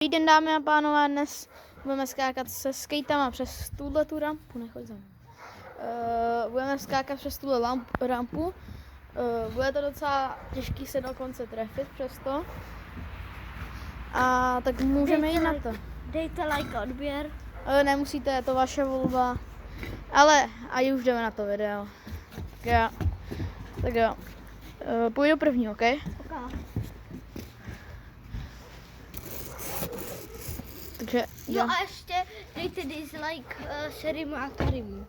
Dobrý den, dámy a pánové, dnes budeme skákat se skatama přes tuhle rampu, nechoď za mnou. Budeme skákat přes tuhle rampu, bude to docela těžký se dokonce trefit přesto. A tak můžeme jít na to. Dejte like a odběr. Nemusíte, je to vaše volba, ale a už jdeme na to video. Tak jo. Půjdu první, OK? Takže, jo a ještě dejte dislike Šerimu a Karimu.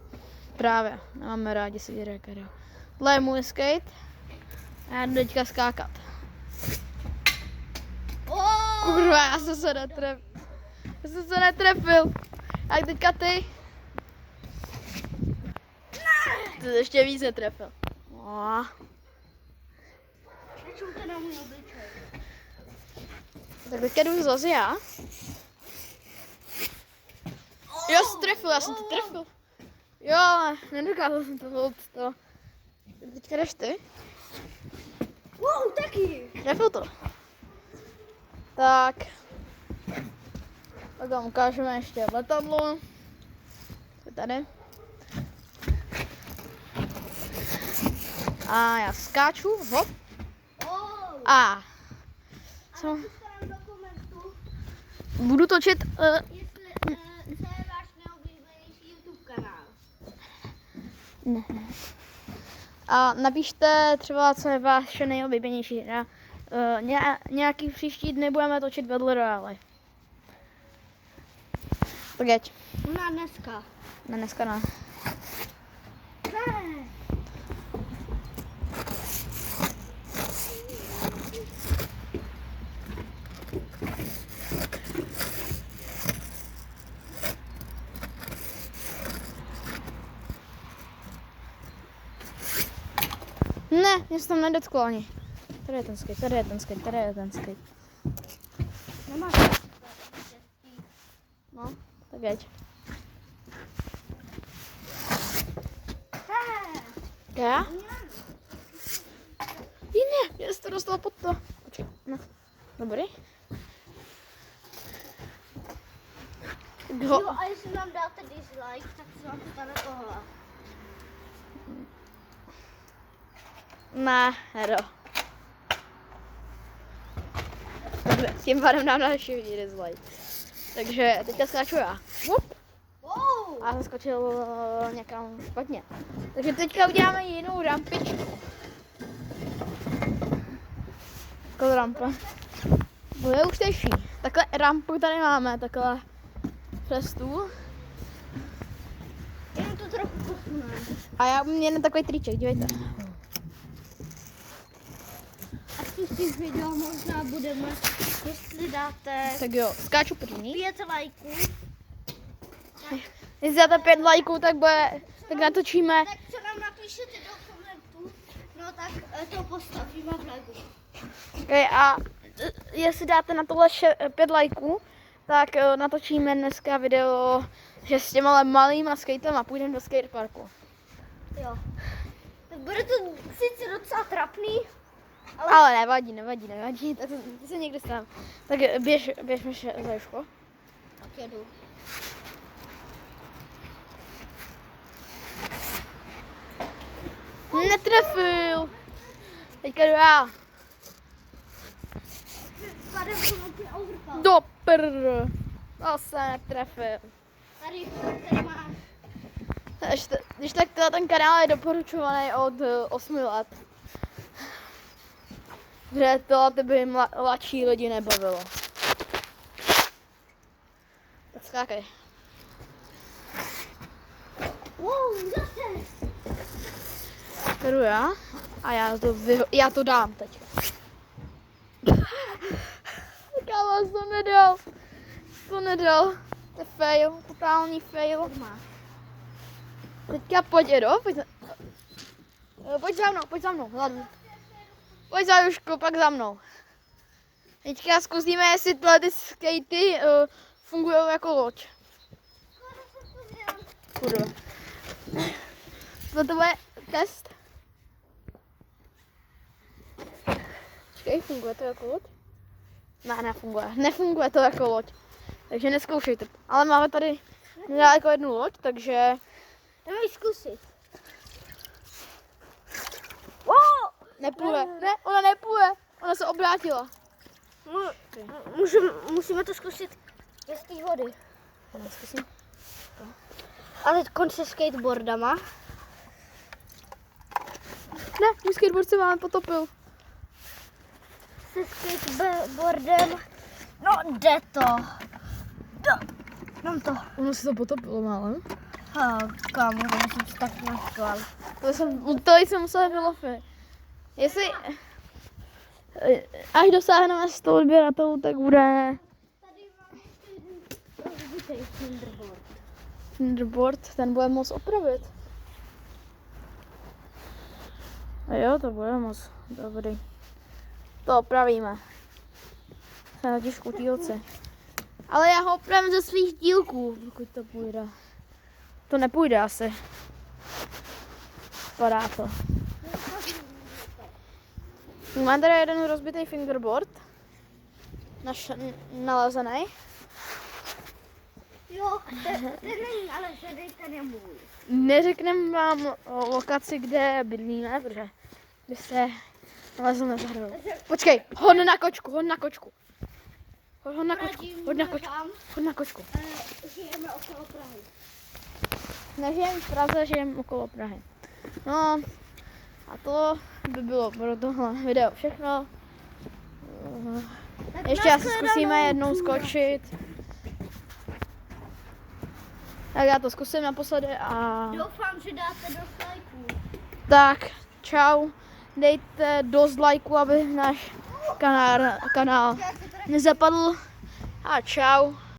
Právě, máme rádi si Kario. Tohle je můj skate a já jdu teďka skákat. Kurva, já jsem se netrefil. A teďka ty? Ty jsi ještě víc netrefil. Nečumte na můj obličej. Tak teďka jdu zase já. Jo, já jsem to trefil. Jo, ale nedokázal jsem to hold to. Teďka jdeš ty? Wow, taky. Trefil to. Tak vám ukážeme ještě letadlo. Je tady. A já skáču, hop. A co? Budu točit. Co je váš nejoblíbenější YouTube kanál? Ne. A napište třeba, co je vaše nejoblíbenější hra. Nějaký příští dny budeme točit Battle Royale. Tak jeď. Na dneska. Ne, dneska ne. Ne, mě se tam nedotklo ani. Tady je ten skate, tady je ten skate, tady je ten skate. Nemáš. No, tak jeď. Já? Ne, já jsem to dostal pod to. Počkej, no. Dobrý. Jo, a jestli nám dáte dislike, tak se vám to stane tohle. Ne, hero. Tím pádem dám další dislike. Takže teďka skáču já. A já jsem skočil někam špatně. Takže teďka uděláme jinou rampičku. Takovou rampa. Bude už těžší. Takhle rampu tady máme, takhle přes stůl. Jenom to trochu posuneme. A já měl takový triček, dívejte. A v těch video možná budeme, jestli dáte Tak jo, skáču první. 5 lajků. Jestli dáte 5 lajků, tak natočíme. Tak co nám napíšete do komentů, no tak to postavíme v legu. Okay, a jestli dáte na tohle 5 lajků, tak natočíme dneska video, že s těma malýma skatama půjdeme do skateparku. Jo. Tak bude to sice docela trapný, ale nevadí, to se někdy stane. Tak běž mi za Jožko. tak jedu. Netrefil. Teďka jdu já. Padem to na ty overpad. Do Zase netrefil. Tady máš. Když tak ten kanál je doporučovaný od 8 let. Že to by mladší lidi nebavilo. Tak skákej. Wow, zase. Jdu já a já to dám teď. Kámo, to nedal. To je fail, totální fail. Teďka pojď, Edo, pojď za mnou, hlavně. Pojď za Jušku, pak za mnou. Teďka zkusíme, jestli tyhle ty skatey fungují jako loď. Kurva. To bude test. Počkej, funguje to jako loď? Ne, nefunguje. Nefunguje to jako loď. Takže neskoušejte. Ale máme tady nedaleko jednu loď, takže... Jdeme ji zkusit. Nepůjde. Ne, ona nepůjde. Ona se obrátila. Musíme to zkusit bez té vody. Zkusím. Ale konč se skateboardama. Ne, můj skateboard se máme potopil. Se skateboardem. No, jde to. Dám to. Ono se to potopilo málem. Kámo, to jsem se tak naštval. To jsem musela vylofit. Jestli... Až dosáhneme 100 odběratelů, tak bude... Tady mám rozbitý fingerboard. Fingerboard, ten bude moc opravit. A jo, to bude moc dobrý. To opravíme. Jsem na těžkou týlce. Ale já ho opravím ze svých dílků, pokud to půjde. To nepůjde asi. Padá to. Mám tady jeden rozbitý fingerboard. Nalezený. Jo, ten není, ale ten je můj. Neřekneme vám lokaci, kde bydlíme, protože byste nalezl na zahradu. Počkej, hod na kočku. Hod na kočku. Žijeme okolo Prahy. Nežijeme v Praze, žijeme okolo Prahy. No a to by bylo pro tohle video všechno. Ještě asi zkusíme jednou skočit. Tak já to zkusím naposledy a... Doufám, že dáte dost lajků. Tak, čau. Dejte dost lajků, aby náš kanál nezapadl. A čau.